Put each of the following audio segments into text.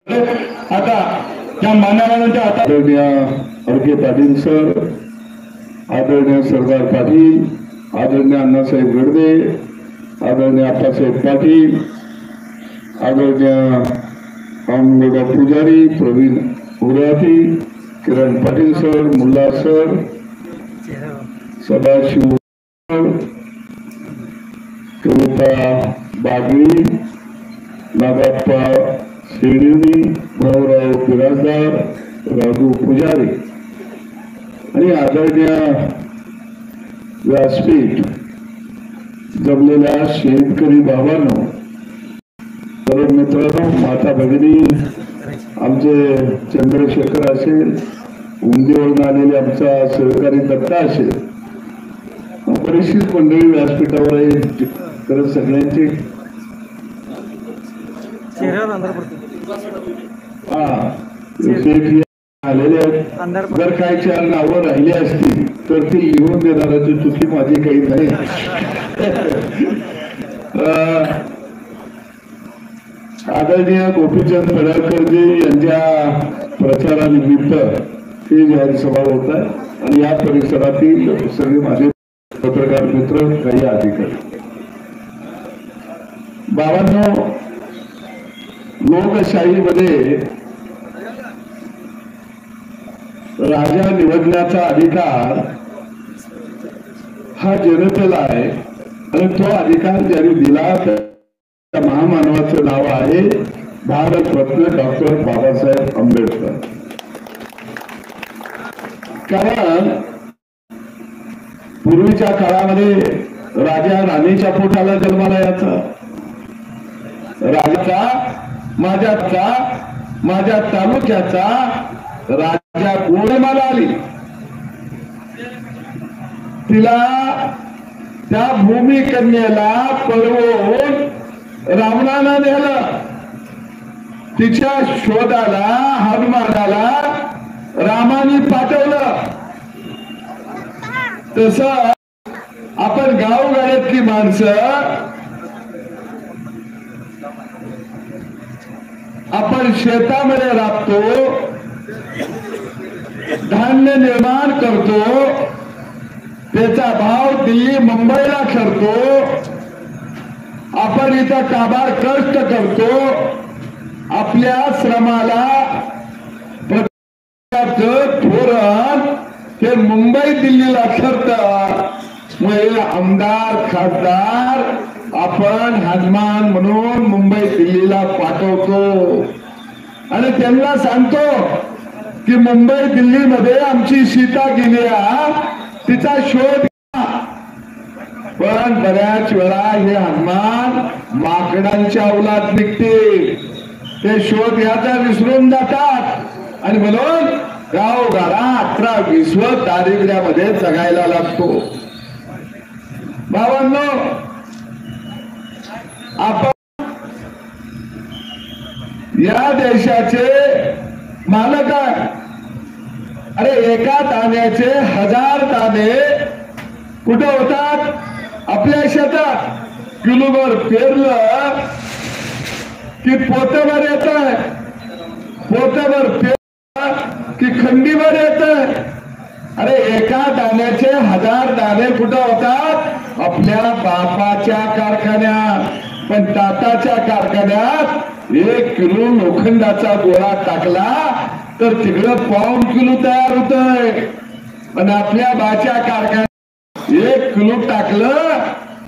आता त्या मान्यवरांच्या हातात आदरणीय अर्घे पाटील सर, आदरणीय सरदार पाटील, आदरणीय अण्णासाहेब गडदे, आदरणीय आप्पासाहेब पाटील, आदरणीय अमोलराव पुजारी, प्रवीण उराती, किरण पाटील सर, मुल्ला सर, सदाशिव कविता बागडी, नागाप्पा शेडिवणी, भाऊराव बिराजदार, राजू पुजारी आणि आदरणीय व्यासपीठ जमलेल्या शेतकरी बाबांनो, तरुण मित्रांनो, माता भगिनी, आमचे चंद्रशेखर असेल, उमदेवरून आलेले आमचा सहकारी दत्ता असेल, परिचित मंडळी व्यासपीठावर आहे, तर सगळ्यांचे आलेले आहेत. जर काही चार नावं राहिली असतील तर ती लिहून देणाराची चुकी माझी काही नाही. आदरणीय गोपीचंद पडळकरजी यांच्या प्रचारानिमित्त ही जाहीर सभा होत आहे आणि या परिसरातील सगळे माझे पत्रकार मित्र, काही अधिकारी. बाबांनो, लोकशाहीमध्ये राजा निवडण्याचा अधिकार हा जनतेला आहे आणि तो अधिकार ज्यांनी दिला त्या महामानवाचं नाव आहे भारतरत्न डॉक्टर बाबासाहेब आंबेडकर. कारण पूर्वीच्या काळामध्ये राजा राणीच्या पोटाला जन्माला यायचा. राजाचा माझ्या तालुक्याचा राजा गोडमाला आली, तिला त्या भूमी कन्याला पळवून रावणाला नेलं. तिच्या शोधाला हनुमानाला रामाने पाठवलं. तस आपण गावगाड्यातली माणसं, आपण शेतामध्ये राबतो, धान्य निर्माण करतो, त्याचा भाव दिल्ली मुंबईला करतो, आपण इथं काबार कष्ट करतो, आपल्या श्रमाला धोरण हे मुंबई दिल्लीला ठरत. मग आमदार खासदार आपण हनुमान म्हणून मुंबई दिल्लीला पाठवतो आणि त्यांना सांगतो की मुंबई दिल्लीमध्ये आमची सीता गेली, तिचा शोध घ्या. पण बऱ्याच वेळा हे हनुमान माकडांच्या अवलाद निघते, ते शोध घ्यायचा विसरून जातात आणि म्हणून गावगाडा 18-20 दारिद्र्यामध्ये जगायला लागतो. भावांनो, आपण या देशाचे मालक आहे. अरे एका दाण्याचे 1000 दाणे कुठे होतात? आपल्या शेतात. किलोभर पेरलं की पोतेभर येत आहे, पोतेभर पेरलं की खंडीभर येत आहे. अरे एका दाण्याचे 1000 दाणे कुठे होतात? आपल्या बापाच्या कारखान्यात. पण टाटाच्या कारखान्यात 1 किलो लोखंडाचा गोळा टाकला तर तिकडं 1.5 किलो तयार होतोय. पण आपल्या बाच्या कारखान्यात 1 किलो टाकलं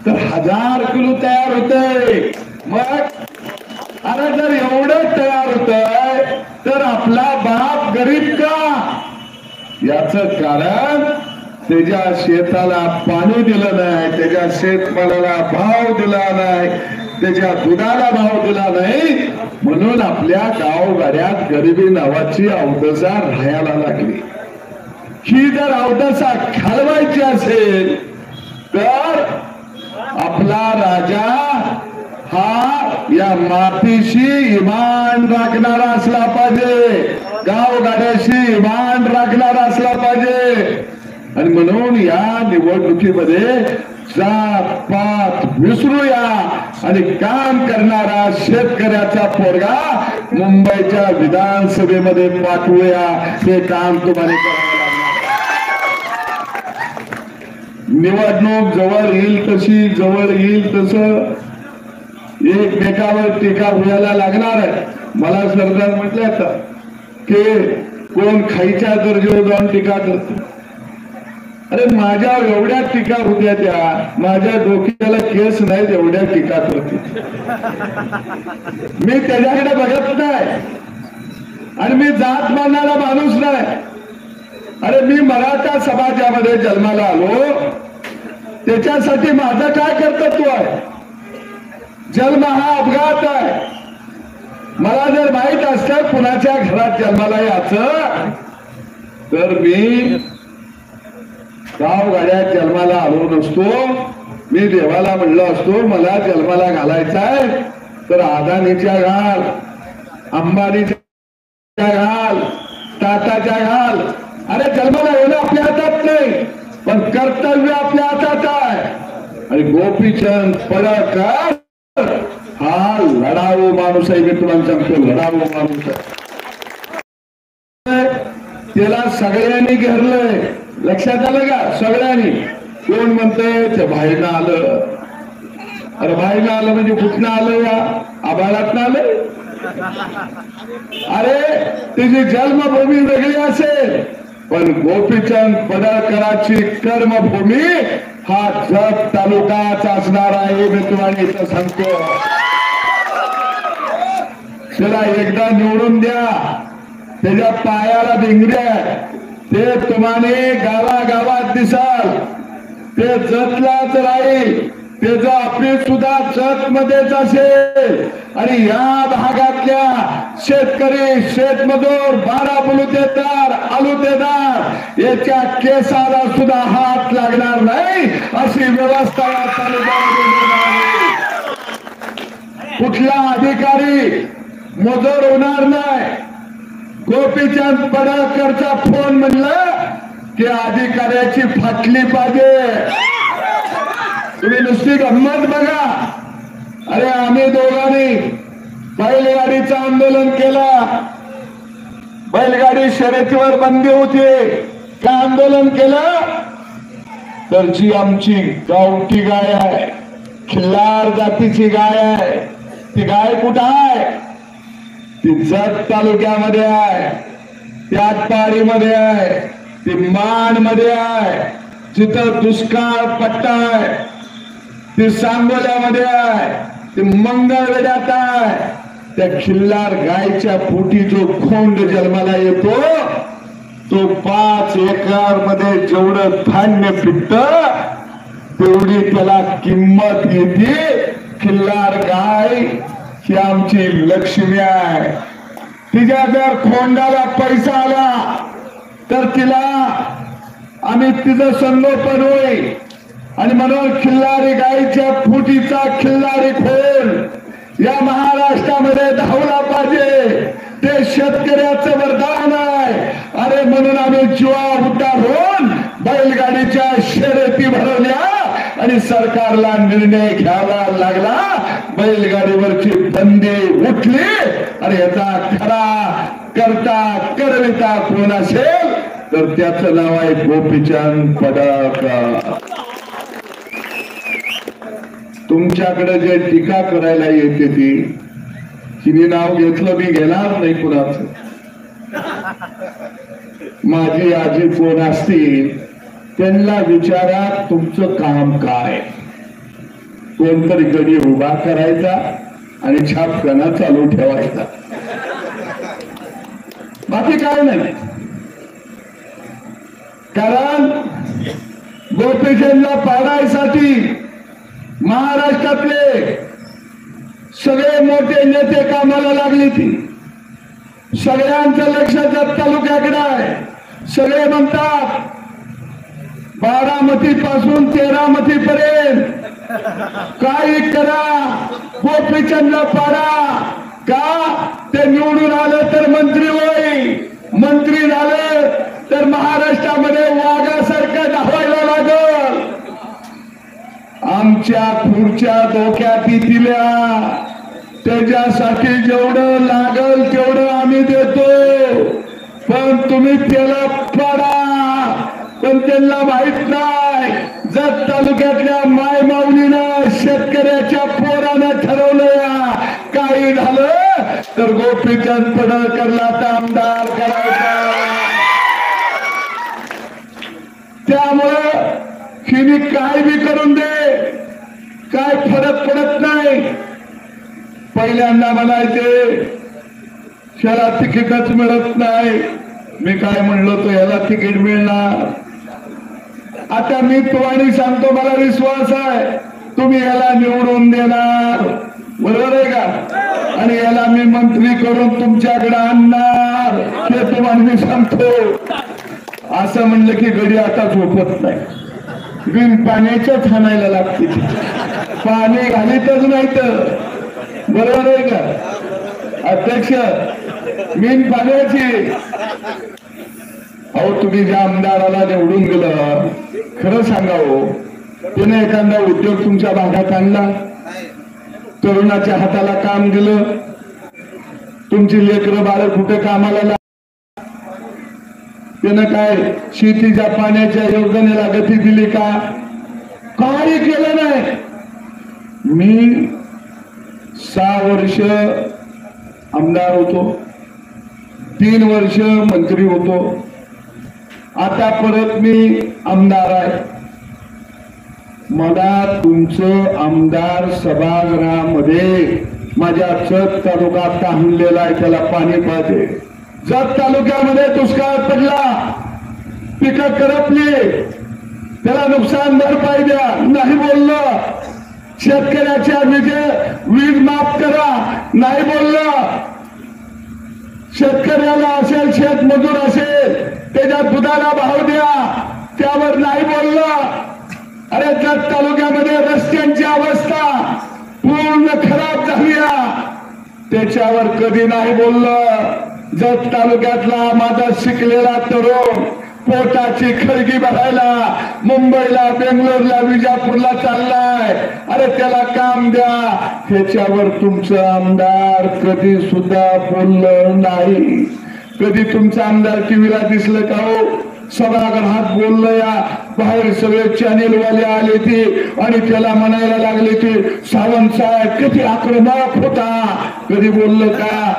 तर 1000 किलो तयार होतोय. मग अरे जर एवढं तयार होतंय तर आपला बाप गरीब का? याच कारण त्याच्या शेताला पाणी दिलं नाही, त्याच्या शेतमालाला भाव दिला नाही, त्याच्या दुधाला भाव दिला नाही, म्हणून आपल्या गावगाड्यात गरिबी नावाची अवदसा राहायला लागली. ही जर अवदसा घालवायची असेल तर आपला राजा हा या मातीशी इमान राखणारा असला पाहिजे, गावगाड्याशी इमान राखणारा असला पाहिजे. आणि म्हणून या निवडणुकीमध्ये जात पात विसरूया आणि काम करणारा शेतकऱ्याचा पोरगा मुंबईच्या विधानसभेमध्ये पाठवूया. ते काम तुम्हाला करावं लागणार. निवडणूक जवळ येईल तशी, जवळ येईल तसं एकमेकावर टीका व्हायला लागणार आहे. मला सरदार म्हटलं आता की कोण खाईच्या दर्जावर जाऊन टीका करतो. अरे माझ्या एवढ्या टीका होत्या, त्या माझ्या डोक्याला केस नाहीत एवढ्या टीका करते. मी त्याच्याकडे बघत नाही आणि मी जात मानणारा माणूस नाही. अरे मी मराठा समाजामध्ये जन्माला आलो, त्याच्यासाठी माझं काय कर्तव्य आहे? जन्म हा अपघात आहे. मला जर माहित असतं कुणाच्या घरात जन्माला यायचं तर मी गावगाड्यात जन्माला आलो नसतो. मी देवाला म्हणलो असतो मला जन्माला घालायचाय तर अदानीच्या घाल, अंबानीच्या घाल, टाटाच्या घाल. अरे जन्माला येणं आपल्या हातात नाही, पण कर्तव्य आपल्या हातात आहे. आणि गोपीचंद पडळकर हा लढाऊ माणूस आहे. मी तुम्हाला सांगतो लढाऊ माणूस आहे. त्याला सगळ्यांनी घेरलंय. लक्षात आलं का? सगळ्यांनी. कोण म्हणतंय ते बाहेरनं आलं. अरे बाहेरनं आलं म्हणजे कुठनं आलं? या आभाळातनं आलं. अरे तिची जन्मभूमी वेगळी असेल, पण गोपीचंद पडळकरांची कर्मभूमी हा जत तालुकाच असणार आहे. मी तुम्हाला इथं सांगतो. त्याला एकदा निवडून द्या. त्याच्या पायाला भिंगऱ्या ते तुम्हाला गावागावात दिसाल. ते जतलाच राहील. त्याचं ऑफिस सुद्धा जत मध्येच असेल. आणि या भागातल्या शेतकरी, शेतमजूर, बारा बलुतेदार, आलुतेदार याच्या केसाला सुद्धा हात लागणार नाही अशी व्यवस्था या तालुक्यामध्ये. कुठला अधिकारी मजूर होणार नाही. गोपीचंद पडळकरचा फोन म्हणलं की अधिकाऱ्याची फाटली पाहिजे. तुम्ही नुसती गंमत बघा. अरे आम्ही दोघांनी बैलगाडीचं आंदोलन केलं. बैलगाडी शर्यतीवर बंदी होती. काय आंदोलन केलं? तर जी आमची गावठी गाय आहे, खिल्लार जातीची गाय आहे, ती गाय कुठं आहे? ती जत तालुक्यामध्ये आहे, ती आटपाडीमध्ये आहे, ती माणमध्ये आहे, जिथं दुष्काळ पट्टा आहे, ती सांगोल्यामध्ये आहे, ती मंगळवेढ्यात आहे. त्या खिल्लार गायच्या पोटी जो खोंड जन्माला येतो तो 5 एकर मध्ये जेवढं धान्य पिकतं तेवढी त्याला किंमत येते. खिल्लार गाय ही आमची लक्ष्मी आहे. तिच्या जर खोंडाला पैसा आला तर तिला आम्ही तिचं संगोपन होईल. आणि म्हणून खिल्लारी गायीच्या फुटीचा खिल्लारी खोंड या महाराष्ट्रामध्ये धावला पाहिजे. ते शेतकऱ्याचं वरदान आहे. अरे म्हणून आम्ही जीवा उद्धार होऊन बैलगाडीच्या शर्यती भरवल्या आणि सरकारला निर्णय घ्यावा लागला. बैलगाडीवरची बंदी उठली आणि याचा खरा करता करविता कोण असेल तर त्याचं नाव आहे गोपीचंद पडळकर. तुमच्याकडे जे टीका करायला येते ती तिने नाव घेतलं, मी घेणार नाही कुणाचं. माझी आजी कोण असतील त्यांना विचारा तुमचं काम काय. कोणतरी गडी उभा करायचा आणि छापखाना चालू ठेवायचा, बाकी काय नाही. कारण गोपीचंदला पाडायसाठी महाराष्ट्रातले सगळे मोठे नेते कामाला लागले. ती सगळ्यांचं लक्ष जत तालुक्याकडे आहे. सगळे म्हणतात बारामती पासून 13मती पर्यंत काही करा, गोपीचंदला पाडा. का? ते निवडून आलं तर मंत्री होईल, मंत्री झालं तर महाराष्ट्रामध्ये वाघासारखं आमच्या खुर्च्या डोक्यात येतिल्या त्याच्यासाठी जेवढं लागल तेवढं आम्ही देतो पण तुम्ही त्याला पडा पण त्यांना माहित नाही जत तालुक्यातल्या माय माऊलीनं शेतकऱ्याच्या पोरानं ठरवलं काही झालं तर गोपीचंद पडळकरला आमदार करायचा त्यामुळं हिने काय बी करून दे काय फरक पडत नाही पहिल्यांदा म्हणायचे त्याला तिकीटच मिळत नाही मी काय म्हणलो तो याला तिकीट मिळणार आता मी तुम्हाला सांगतो मला विश्वास आहे तुम्ही याला निवडून देणार बरोबर आहे का आणि याला मी मंत्री करून तुमच्याकडे आणणार हे तुम्हाला मी सांगतो असं म्हणलं की गडी आता झोपत नाही बिन पाण्याच्याच हाणायला लागते पाणी घालीतच नाही तर बरोबर आहे का अध्यक्ष बिन पाण्याची अहो तुम्ही ज्या आमदाराला निवडून गेलं खरं सांगावं त्याने एखादा उद्योग तुमच्या भागात आणला तरुणाच्या हाताला काम दिलं तुमची लेकरं बाळ कुठे कामाला त्यानं काय शेतीच्या पाण्याच्या योजनेला गती दिली का काही केलं नाही मी 6 वर्ष आमदार होतो 3 वर्ष मंत्री होतो आता परत मी आमदार आहे मला तुमचं आमदार सभागृहामध्ये माझ्या जत तालुका ताणलेला आहे त्याला पाणी पाहिजे जत तालुक्यामध्ये दुष्काळ पडला पिकं करपली त्याला नुकसान भरपाई द्या नाही बोललं शेतकऱ्याच्या वीज माफ करा नाही बोललं शेतकऱ्याला असेल शेतमजूर असेल त्याच्या दुधाला भाव द्या त्यावर नाही बोललं अरे जत तालुक्यामध्ये रस्त्यांची अवस्था पूर्ण खराब झाली त्याच्यावर कधी नाही बोललं जत तालुक्यातला माझा शिकलेला तरुण पोटाची खळगी भरायला मुंबईला बेंगलोरला विजापूरला चाललाय अरे त्याला काम द्या ह्याच्यावर तुमचं आमदार कधी सुद्धा बोललं नाही कधी तुमचं आमदार टीव्हीला दिसलं का हो सभागृहात बोललं या बाहेर सगळे चॅनेलवाले आले ते आणि त्याला म्हणायला लागले की सावंत साहेब किती आक्रमक होता कधी बोललं का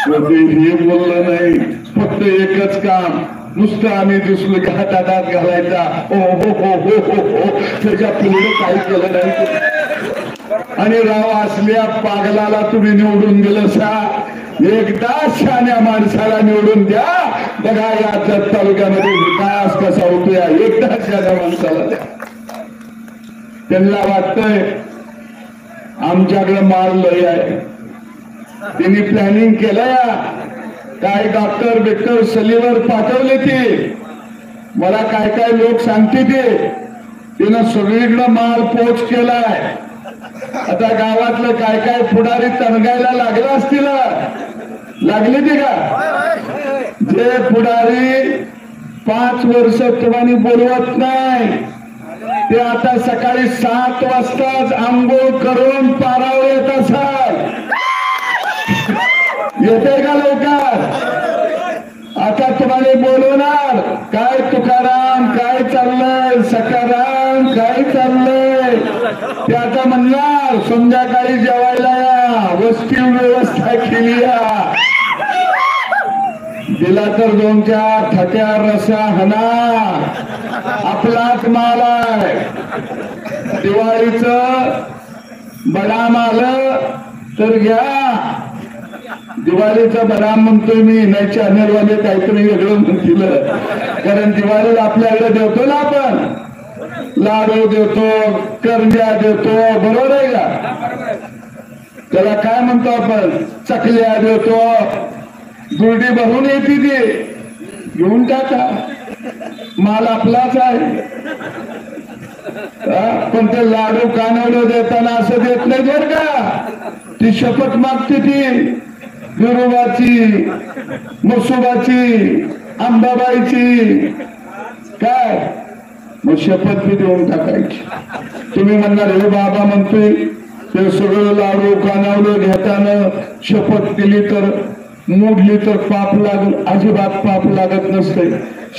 कधीही बोललं नाही फक्त एकच काम नुसतं आम्ही दिसलो की हातात घालायचा हो हो हो हो हो हो त्याच्या पुढे काही केलं नाही आणि राव असल्या पागलाला तुम्ही निवडून गेलं सा एकदा शहाण्या माणसाला निवडून द्या बघा या जत तालुक्यामध्ये विकास कसा होतो या एकदा शहाण्या माणसाला द्या त्यांना वाटतंय आमच्याकडे माल लय आहे त्यांनी प्लॅनिंग केलंय काय डॉक्टर बिक्टर सलीवर पाठवले ते मला काय काय लोक सांगते ते तिनं सगळीकडे माल पोच केलाय आता गावातलं काय काय पुढारी तणगायला लागला असतील लागले ते का जे पुढारी 5 वर्ष तुम्हाला बोलवत नाही ते आता सकाळी 7 वाजताच आंघोळ करून पारावर येत असाल येते का लवकर आता तुम्हाला बोलवणार काय तुकाराम काय चाललंय सकाराम काय चाललंय ते आता म्हणणार संध्याकाळी जेवायला या वस्ती व्यवस्था केली दिला तर 2-4 थट्या रसा हना आपलाच माल आहे दिवाळीचं बदाम आलं तर घ्या दिवाळीचा बदाम म्हणतोय मी नाही चॅनलवाले काहीतरी वेगळं म्हणतील कारण दिवाळीला आपल्याकडे देतो ना आपण लाडू देतो करंज्या देतो बरोबर आहे का त्याला काय म्हणतो आपण चकल्या देतो दुर्डी भरून येते ते घेऊन टाका माल आपलाच आहे पण ते लाडू कानवडं देताना असं देत नाही बरं का ती शपथ मागते ती गुरुबाची मसुबाची अंबाबाईची काय मग शपथ बी देऊन टाकायची. तुम्ही म्हणणार हे बाबा म्हणतोय ते सगळं लाडू कानावलं घेताना शपथ दिली तर मोडली तर पाप लागल. अजिबात पाप लागत नसते.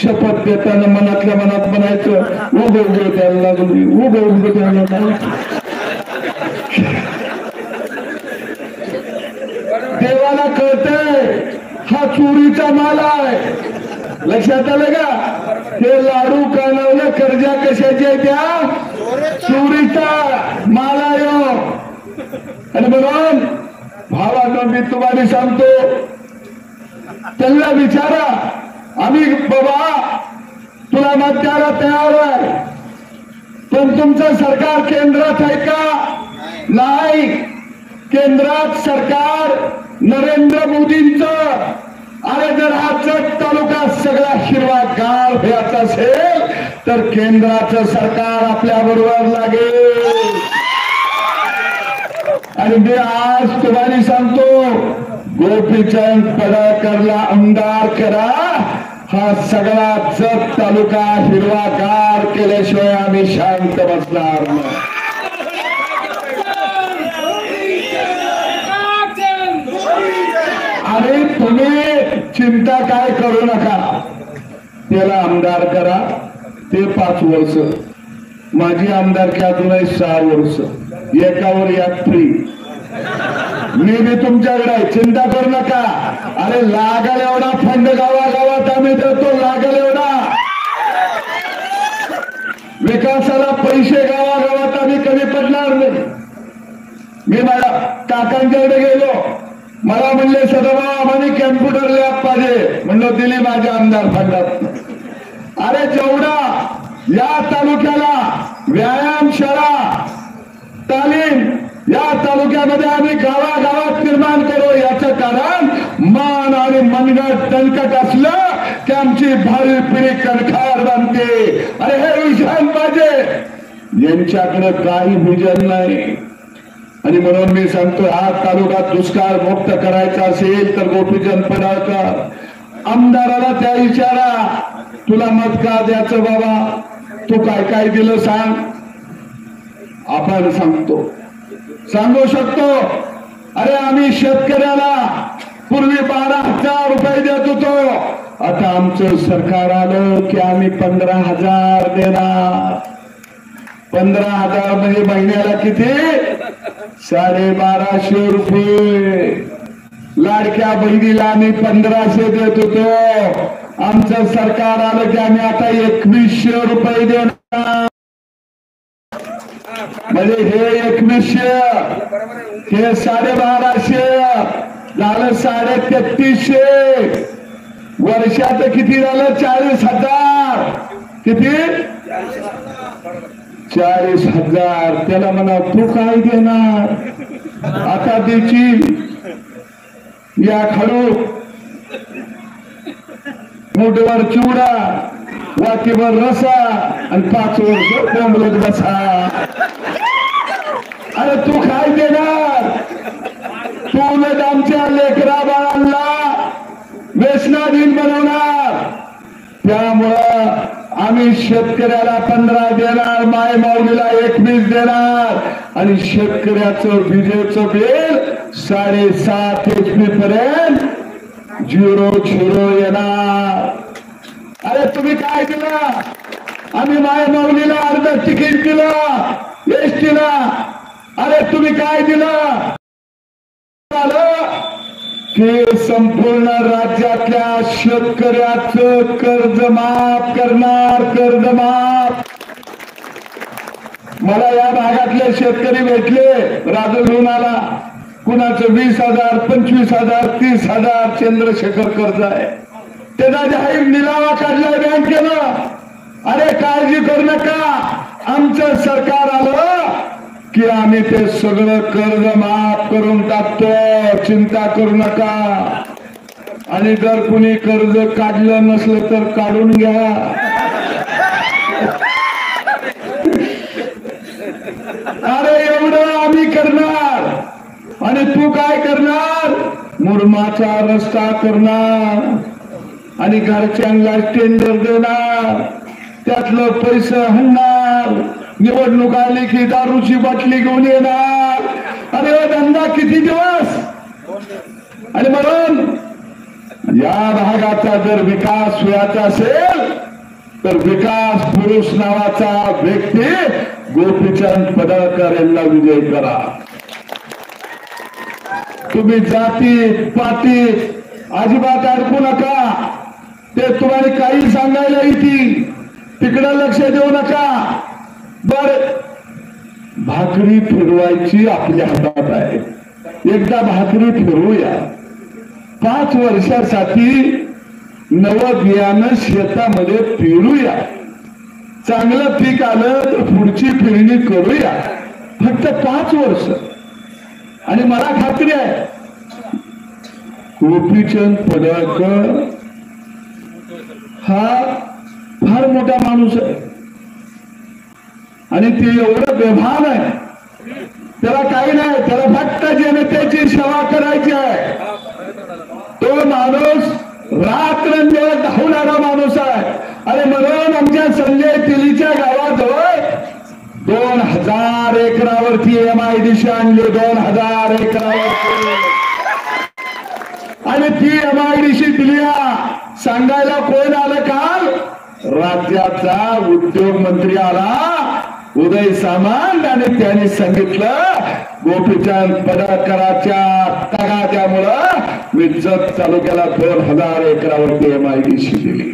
शपथ देताना मनातल्या मनात म्हणायचं उभं द्यायला लागली उभं द्यायला लागलं. देवाला कळतंय हा चोरीचा माल आहे. लक्षात आलं का? हे लाडू कानावलं कर्जा कशाचे त्या चोरीचा माल आहे. आणि म्हणून भावांनो मी तुम्हाला सांगतो त्यांना विचारा आम्ही बाबा तुला मत द्यायला तयार आहे पण तुमचं सरकार केंद्रात आहे का? नाही. केंद्रात सरकार नरेंद्र मोदींचं. अरे जर हा जत तालुका सगळा हिरवागार व्हायचा असेल तर केंद्राचं सरकार आपल्या बरोबर लागेल. आणि मी आज तुम्हाला सांगतो गोपीचंद पडळकरला आमदार करा. हा सगळा जत तालुका हिरवागार केल्याशिवाय आम्ही शांत बसणार नाही. आणि तुम्ही चिंता काय करू नका. त्याला आमदार करा. ते 5 वर्ष. माझी आमदारकी अजूनही 6 वर्ष. एकावर एक फ्री. मी बी तुमच्याकडे आहे. चिंता करू नका. अरे लागल एवढा फंड गावागावात आम्ही देतो. लागल एवढा विकासाला पैसे गावागावात आम्ही कमी पडणार नाही. मी माझ्या काकांच्याकडे गेलो. मला म्हणले सदाभाऊ आम्हाला कॅम्प्युटर लॅब पाहिजे. म्हणलं दिली माझ्या आमदार फंडात. अरे जेवढा या तालुक्याला व्यायामशाळा तालीम या तालुक्यामध्ये आम्ही गावागावात निर्माण करू. याचं कारण मान आणि मनगट दणकट असलं की आमची भावी पिढी कणखार बनते. अरे हे विजन पाहिजे. यांच्याकडे काही विजन नाही. आणि म्हणून मी सांगतो हा तालुका दुष्काळ मुक्त करायचा असेल तर गोपीचंद पडळकर आमदाराला त्या विचारा तुला मत का द्यायचं बाबा. तू काय काय दिलं सांग. आपण सांगू शकतो. अरे आम्ही शेतकऱ्याला पूर्वी 12,000 रुपये देत होतो. आता आमचं सरकार आलं की आम्ही 15,000 देणार. 15,000 म्हणजे महिन्याला किती? 1250 रुपये. लाडक्या बहिणीला आम्ही 1500 देत होतो. आमचं सरकार आलं की आम्ही आता 2100 रुपये देणार. म्हणजे हे 2100 हे 1250 झालं 3300. वर्षाचं किती झालं? 40,000. किती? 40,000. त्याला म्हणा तू काय देणार? आता त्याची या खडू मोठीवर चिवडा वाटीवर रसा आणि 5 वर्ष बोंबलत बसा. अरे तू काय देणार? तू उलट आमच्या लेकरा बाळांना व्यसनाधीन बनवणार. त्यामुळं आम्ही शेतकऱ्याला 15 देणार. माय माऊलीला 21 देणार. आणि शेतकऱ्याचं विजेचं बिल 7.5 HP पर्यंत 0 येणार. अरे तुम्ही काय दिलं? आम्ही माय माऊलीला अर्ध तिकीट दिलं एसटीला. अरे तुम्ही काय दिलं? की संपूर्ण राज्यातल्या शेतकऱ्याचं कर्ज माफ करणार. कर्ज माफ. मला या भागातले शेतकरी भेटले. राजूर आला. कुणाचं 20,000 25,000 30,000 चंद्रशेखर कर्ज आहे. त्याचा जाहीर निलावा काढलाय बँकेनं. अरे काळजी करू नका. आमचं सरकार आलं की आम्ही ते सगळं कर्ज माफ करून टाकतो. चिंता करू नका. आणि जर कुणी कर्ज काढलं नसलं तर काढून घ्या. अरे एवढं आम्ही करणार. आणि तू काय करणार? मुरमाचा रस्ता करणार आणि घरच्यांना टेंडर देणार. त्यातलं पैसे हणणार, निवडणूक आली की दारूची बाटली घेऊन येणार. अरे धंदा किती दिवस. आणि म्हणून या भागाचा जर विकास व्हायचा असेल तर विकास पुरुष नावाचा व्यक्ती गोपीचंद पडळकर यांना विजय करा. तुम्ही जाती पाती अजिबात अडकू नका. ते तुम्हाला काही सांगायला येतील, तिकडे लक्ष देऊ नका. बर भाकरी फिरवायची आपल्या हातात आहे. एकदा भाकरी फिरवूया. 5 वर्षासाठी नवबियाणं शेतामध्ये पेरूया. चांगलं पीक आलं तर पुढची पेरणी करूया. फक्त 5 वर्ष. आणि मला खात्री आहे गोपीचंद पडळकर हा फार मोठा माणूस आहे आणि ते एवढं बेभान आहे. त्याला काही नाही, त्याला फक्त जनतेची सेवा करायची आहे. तो माणूस रात्रंदिवस धावणारा माणूस आहे. अरे म्हणून आमच्या संजय तिलीच्या गावाजवळ 2000 एकरावरती MIDC आणली. 2000 एकरावरती. आणि ती MIDC दिली सांगायला कोण आलं काल? राज्याचा उद्योग मंत्री आला उदय सामंत. आणि त्यांनी सांगितलं गोपीचंद पडळकरांच्या तगाद्यामुळं मी जत तालुक्याला 2000 एकरावरती MIDC दिली.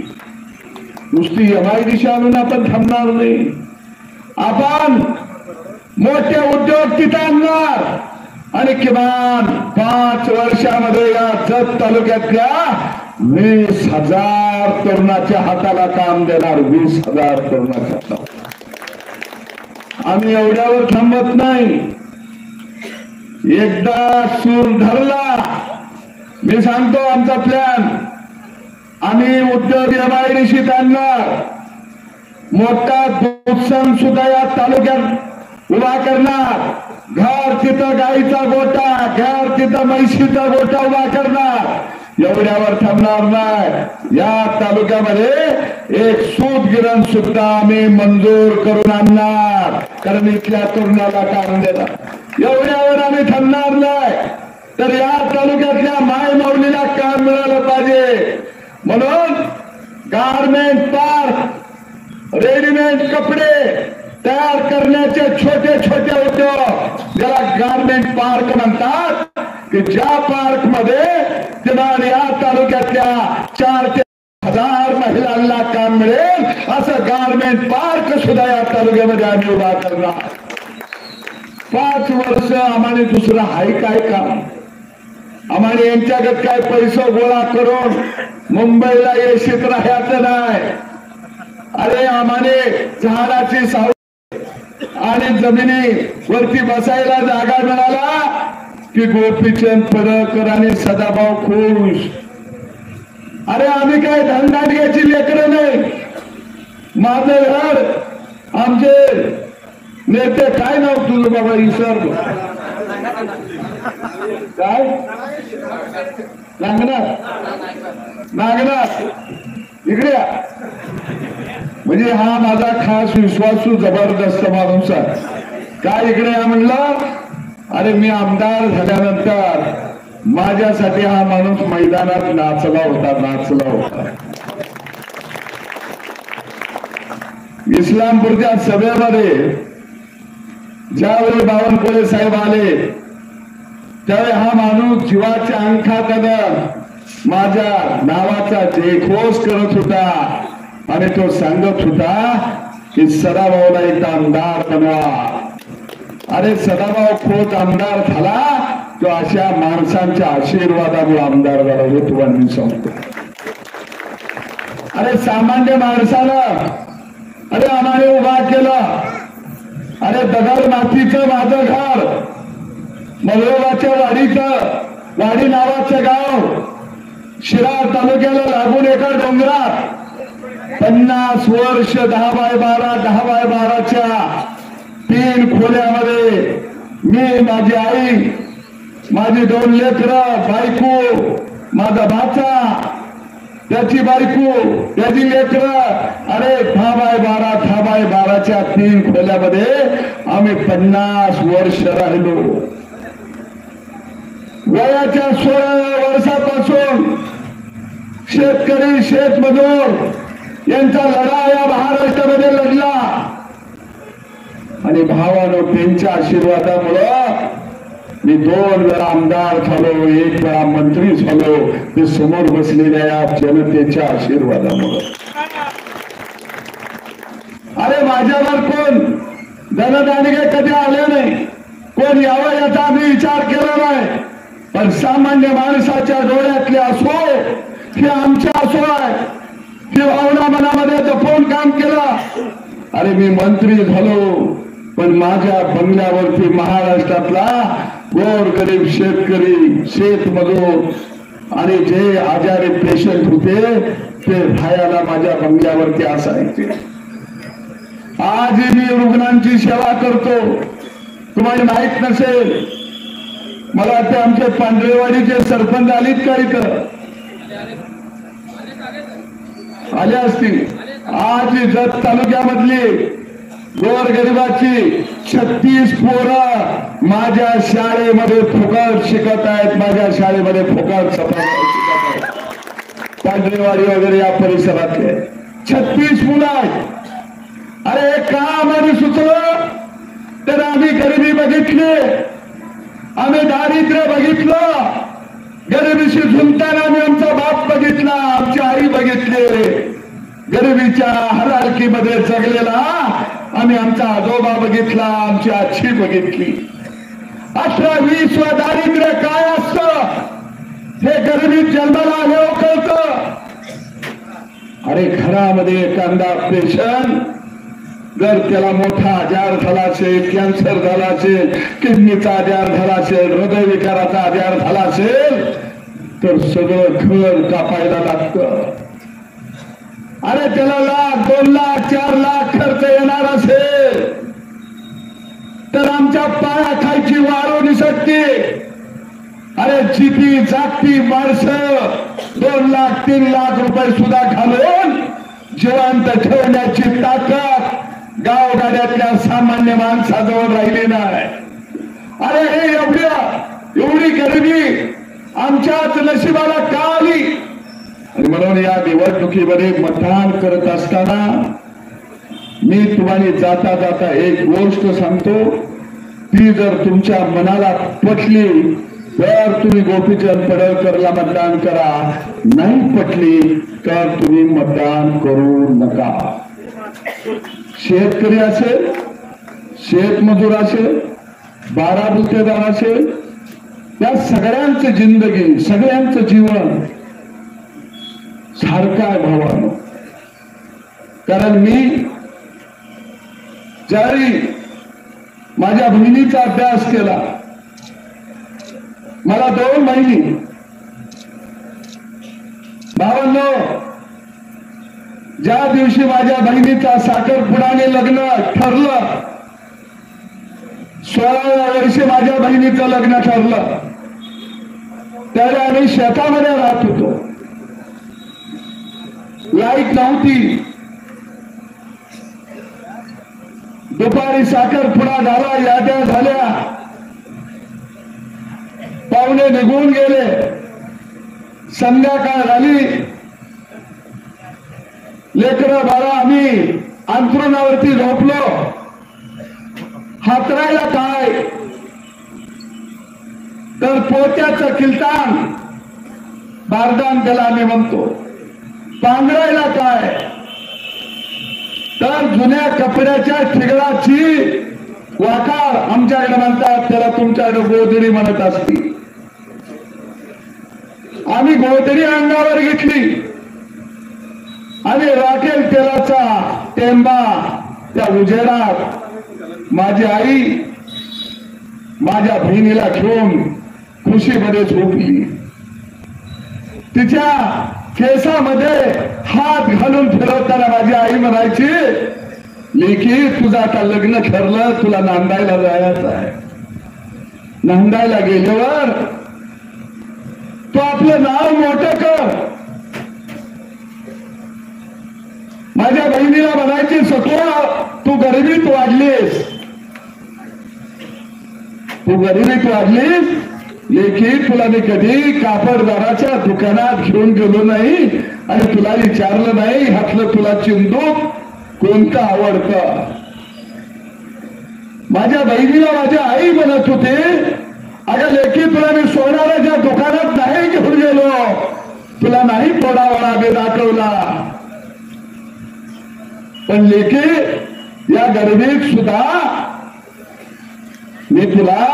नुसती MIDC आणून आपण थांबणार नाही. आपण मोठे उद्योग तिथे आणणार. आणि किमान 5 वर्षामध्ये या जत तालुक्यातल्या 20,000 तरुणाच्या हाताला काम देणार. 20,000 तरुणाच्या हाताला. आम्ही एवढ्यावर थांबत नाही. एकदा सूर धरला, मी सांगतो आमचा प्लॅन. आम्ही उद्योग MIDC आणणार. मोठा दूध संघ सुद्धा या तालुक्यात उभा करणार. घर तिथं गाईचा गोटा, घर तिथं म्हैशीचा गोटा उभा करणार. एवढ्यावर थांबणार नाही. या तालुक्यामध्ये एक सूत गिरण सुद्धा आम्ही मंजूर करून आणणार. कारण इथल्या तरुणाला काम देणार. एवढ्यावर आम्ही थांबणार नाही. तर या तालुक्यातल्या माय माऊलीला काम मिळालं पाहिजे. म्हणून गारमेंट पार्क, रेडीमेड कपडे तयार करण्याचे छोटे छोटे उद्योग ज्याला गारमेंट पार्क म्हणतात, की ज्या पार्क मध्ये किमान या तालुक्यातल्या 4 ते 1000 महिलांना काम मिळेल असं गारमेंट पार्क सुद्धा या तालुक्यामध्ये आम्ही उभा करणार. 5 वर्ष आम्हाला दुसरं आहे काय काम? आम्हाला यांच्याकडे काय पैसे गोळा करून मुंबईला येशीत राहायचं नाही. अरे आम्हाला झाडाची सावली आणि जमिनीवरती बसायला जागा मिळाला की गोपीचंद पडळकर आणि सदाभाऊ खुश. अरे आम्ही काय धनदांडग्याची लेकरं नाही. माझं घर, आमचे नेते, काय नाव तुझं बाबा? ईश्वर काय नागनाथ इकडे. म्हणजे हा माझा खास विश्वासू जबरदस्त माणूस आहे. काय इकडे या म्हणलं? अरे मी आमदार झाल्यानंतर माझ्यासाठी हा माणूस मैदानात नाचला होता. इस्लामपूरच्या सभेमध्ये ज्यावेळी बावनकुळे साहेब आले त्यावेळी हा माणूस जीवाच्या अंखात माझ्या नावाचा जयघोष करत होता. आणि तो सांगत होता की सदाभाऊला एक आमदार बनवा. अरे सदाभाऊ खोत आमदार झाला तो अशा माणसांच्या आशीर्वादामुळे आमदार झाला हे तुम्हाला मी सांगतो. अरे सामान्य माणसानं अरे आम्हाला उभा केलं. अरे दगड मातीचं माझं घर, मलोबाच्या वाडी नावाचं गाव शिराळ तालुक्याला लागून एका डोंगरात 50 वर्ष 10x12 3 खोल्यामध्ये मी, माझी आई, माझी 2 लेकरं, बायको, माझा भाचा त्याची बायको, त्याची लेकर, अरे 6x12 3 खोल्यामध्ये आम्ही 50 वर्ष राहिलो. वयाच्या 16व्या वर्षापासून शेतकरी, शेतमजूर यांचा लढा या महाराष्ट्रामध्ये लढला. आणि भावानो, त्यांच्या आशीर्वादामुळं मी 2 वेळा आमदार झालो, 1 वेळा मंत्री झालो. ते समोर बसलेल्या या जनतेच्या आशीर्वादामुळं. अरे माझ्यावर कोण धनदानगे कधी आले नाही, कोण यावं याचा आम्ही विचार केला नाही. पण सामान्य माणसाच्या डोळ्यातले असो हे आमच्या असो आहे, ही भावना मनामध्ये जपून काम केलं. अरे मी मंत्री झालो, पण माझ्या बंगल्यावरती महाराष्ट्रातला गोरगरीब शेतकरी, शेतमजूर आणि जे आजारी पेशंट होते ते राहायला माझ्या बंगल्यावरती असायचे. आज मी रुग्णांची सेवा करतो. तुम्हाला माहित नसेल, मला वाटते आमचे पांढरेवाडीचे सरपंच आलीत का इथं? आले असतील. आज जत तालुक्यामधली गोरगरिबाची 36 पोरं माझ्या शाळेमध्ये फुकट शिकत आहेत. माझ्या शाळेमध्ये फुकट शिकत आहेत. पांढरेवाडी वगैरे या परिसरातले 36 मुलं आहेत. अरे का आम्हाला सुचलं? तर आम्ही गरिबी बघितली, आम्ही दारिद्र्य बघितलं, गरिबीशी झुंजताना आम्ही आमचा बाप बघितला, आमची आई बघितली, गरिबीच्या हरारकीमध्ये जगलेला आम्ही आमचा आजोबा बघितला, आमची आजी बघितली. 18-20 दारिद्र्य काय असतं हे गरिबीत जन्माला आल्यावर कळतं. अरे घरामध्ये एखादा पेशंट जर त्याला मोठा आजार झाला असेल, कॅन्सर झाला असेल, किडनीचा आजार झाला असेल, हृदयविकाराचा आजार झाला असेल, तर सगळं घर कापायला लागतं. अरे त्याला 1 लाख, 2 लाख, 4 लाख खर्च येणार असेल तर आमच्या पायाखालची वाळू निसटते. अरे जिती जागती माणसं 2 लाख, 3 लाख रुपये सुद्धा घालून जिवंत ठेवण्याची ताकद गावगाड्यातल्या सामान्य माणसाजवळ राहिली नाही. अरे हे एवढी गरिबी आमच्याच नशिबाला का आली? आणि म्हणून या निवडणुकीमध्ये मतदान करत असताना मी तुम्हाला जाता जाता एक गोष्ट सांगतो. ती जर तुमच्या मनाला पटली तर तुम्ही गोपीचंद पडळकरला मतदान करा, नाही पटली तर तुम्ही मतदान करू नका. शेतकरी असेल, शेतमजूर असेल, 12 गुत्तेदार असेल, या सगळ्यांचं जिंदगी, सगळ्यांचं जीवन सारखं आहे भावानो. कारण मी ज्यावेळी माझ्या बहिणीचा अभ्यास केला, मला 2 बहिणी, भावांनो, ज्या दिवशी माझ्या बहिणीचा साखरपुड्याने लग्न ठरलं, 16व्या वर्षी माझ्या बहिणीचं लग्न ठरलं, त्यावेळी आम्ही शेतामध्ये राहत होतो. लाईट नव्हती. दुपारी साखरपुडा झाला, याद्या झाल्या, पाहुणे निघून गेले, संध्याकाळ झाली, लेकरं बाळा आम्ही अंथरुणावरती झोपलो. हातरायला काय तर पोत्याचं किलतान, बारदान त्याला आम्ही म्हणतो. पांघरायला काय तर जुन्या कपड्याच्या ठिगळाची वाकार, आमच्याकडे म्हणतात त्याला, तुमच्याकडे गोधडी म्हणत असती. आम्ही गोधडी अंगावर घेतली आणि राखेल तेलाचा टेंबा त्या उजेडात माझी आई माझ्या बहिणीला घेऊन खुशीमध्ये झोपली. तिच्या केसामध्ये हात घालून फिरवताना माझी आई म्हणायची, लेकी तुझं आता लग्न ठरलं, तुला नांदायला जायचं आहे. नांदायला गेल्यावर तू आपलं नाव मोठं कर, तू गरिबीत वाढलीस, तू गरिबीत वाढलीस. लेखी तुला मी कधी कापडदाराच्या दुकानात घेऊन गेलो नाही आणि तुला विचारलं नाही ह्यातलं तुला चिंदूक कोणतं आवडतं. माझ्या बहिणीला माझ्या आई म्हणत होते, अगं लेखी तुला मी सोनाराच्या दुकानात नाही घेऊन गेलो, तुला नाही पोडावळा बे दाखवला, पण लेखी या गरिबीत सुद्धा मी तुला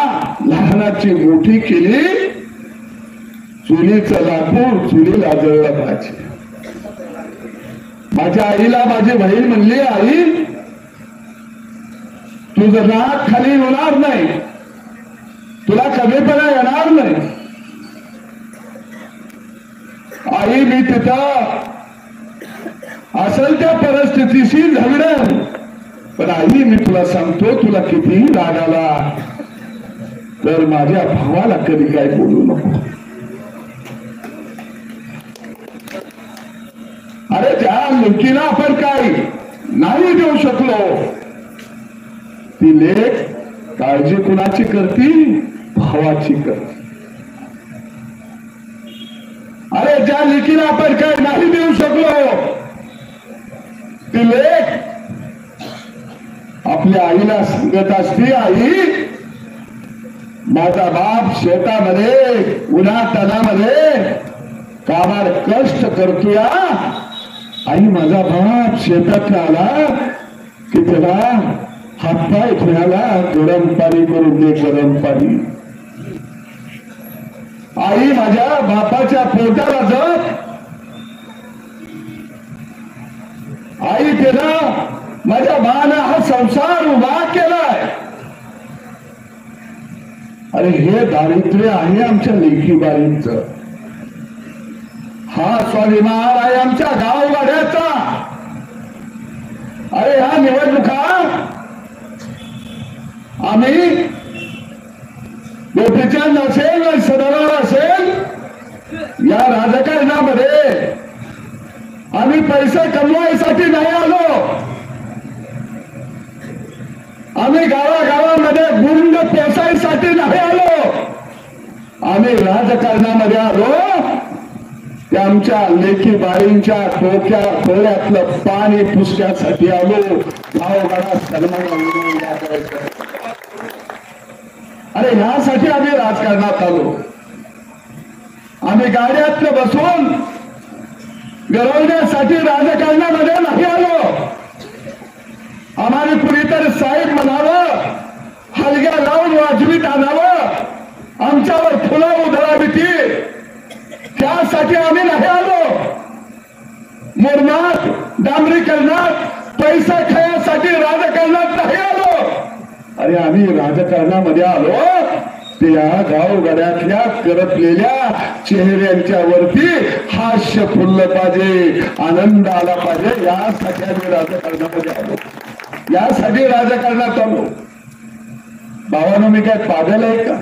लहानाची मोठी केली. चुलीचं लाकूड चुलीला जळलं पाहिजे. माझ्या आईला माझी बहीण म्हणली, आई तुझं नाक खाली होणार नाही, तुला कमीपणा येणार नाही. आई मी तिथं असेल त्या परिस्थितीशी झगडन, पण आई मी तुला सांगतो, तुला कितीही राग आला तर माझ्या भावाला कधी काय बोलू नको. अरे त्या लेकीला आपण काय नाही देऊ शकलो, ती लेक काळजी कुणाची करती, भावाची करती. अरे ज्या लेकीला आपण काय नाही देऊ शकलो, ती लेक आपल्या आईला सांगत असते, आई माझा बाप शेतामध्ये उन्हातानामध्ये कामार कष्ट करतोय, आई माझा बाप शेतात आला की त्याला हातपाय धुवायला गरम पाणी करून दे, गरम पाणी. आई माझ्या बापाच्या पोटाला जप, आई त्याला माझ्या बाळानं हा संसार उभा केलाय. अरे हे दारिद्र्य आहे आमच्या लेकीबाईंच, हा स्वाभिमान आहे आमच्या गाववाड्याचा. अरे ह्या निवडणुका आम्ही गोपीचंद असेल, सदाराव असेल, या राजकारणामध्ये आम्ही पैसे कमवायसाठी नाही आलो, आम्ही गावागावामध्ये गुंड पेसायसाठी नाही आलो, आम्ही राजकारणामध्ये आलो ते आमच्या लेखी बाळींच्या डोळ्यातलं पाणी पुसण्यासाठी आलो. गावगाडा सन्मान करायचं. अरे ह्यासाठी आम्ही राजकारणात आलो. आम्ही गाड्यातलं बसून गरवण्यासाठी राजकारणामध्ये नाही आलो. आम्हाला कुणीतरी साहेब म्हणावं, हलग्या लावून वाजवीत आणावं, आमच्यावर फुलं उधळावी ती, त्यासाठी आम्ही नाही आलो. मुरमात डांबरीकरणात पैसा खाण्यासाठी राजकारणात नाही आलो. अरे आम्ही राजकारणामध्ये आलो ते या गावगाड्यातल्या करपलेल्या चेहऱ्यांच्या वरती हास्य फुललं पाहिजे, आनंद आला पाहिजे, यासाठी आम्ही राजकारणामध्ये आलो, यासाठी राजकारणात आलो. भावानो मी काय पागल आहे का?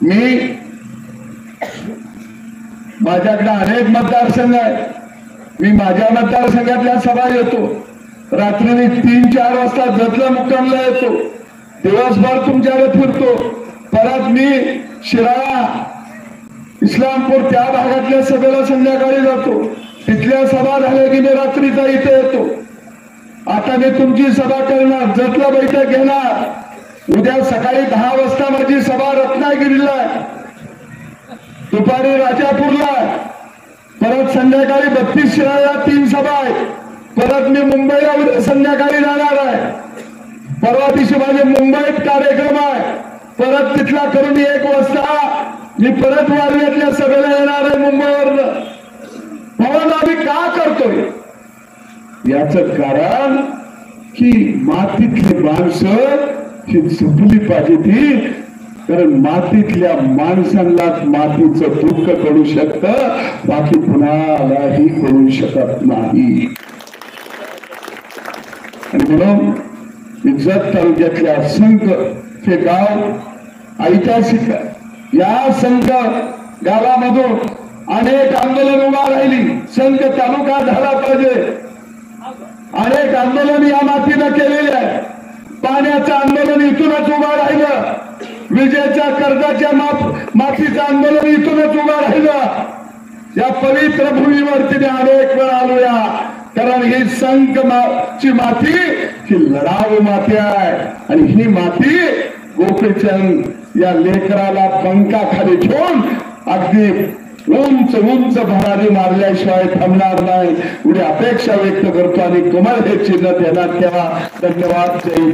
मी माझ्याकडे अनेक मतदारसंघ आहे. मी माझ्या मतदारसंघातल्या सभा येतो, रात्री मी 3-4 वाजता जतला मुक्कामला येतो, दिवसभर तुमच्याकडे फिरतो, परत मी शिराळा इस्लामपूर त्या भागातल्या सभेला संध्याकाळी जातो, तिथल्या सभा झाल्या की मी रात्रीचा इथे येतो. आता मी तुमची सभा करणार, जतला बैठक घेणार. उद्या सकाळी 10 वाजता माझी सभा रत्नागिरीला आहे, दुपारी राजापूरला, परत संध्याकाळी 32 शिराळा 3 सभा आहे. परत मी मुंबईला उद्या संध्याकाळी जाणार आहे. परवा दिवशी माझे मुंबईत कार्यक्रम आहे, परत तिथला करून 1 वाजता मी परत वारल्यातल्या सभेला येणार आहे मुंबईवरनं. म्हणून आम्ही का करतोय याच कारण की मातीतली माणसं ही जपली पाहिजे ती, कारण मातीतल्या माणसांना मातीचं दुःख कळू शकतं, बाकी कुणालाही कळू शकत नाही. आणि म्हणून जत तालुक्यातल्या संघ हे गाव ऐतिहासिक आहे. या संघ गावामधून अनेक आंदोलन उभा राहिली. संघ तालुका झाला पाहिजे, अनेक आंदोलन या मातीनं केलेले आहे. पाण्याचं आंदोलन इथूनच उभं राहिलं. विजेच्या कर्जाच्या माफीचं आंदोलन इथूनच उभं राहिलं. या पवित्र भूमीवरती मी अनेक वेळा आलोया, कारण ही संकची माती ही लढाऊ माती आहे. आणि ही माती गोपीचंद या लेकराला पंखाखाली ठेवून अगदी उंच उंच भरारी मारल्याशिवाय थांबणार नाही एवढी अपेक्षा व्यक्त करतो. आणि तुम्हाला हे चिन्ह देण्यात ठेवा. धन्यवाद. जय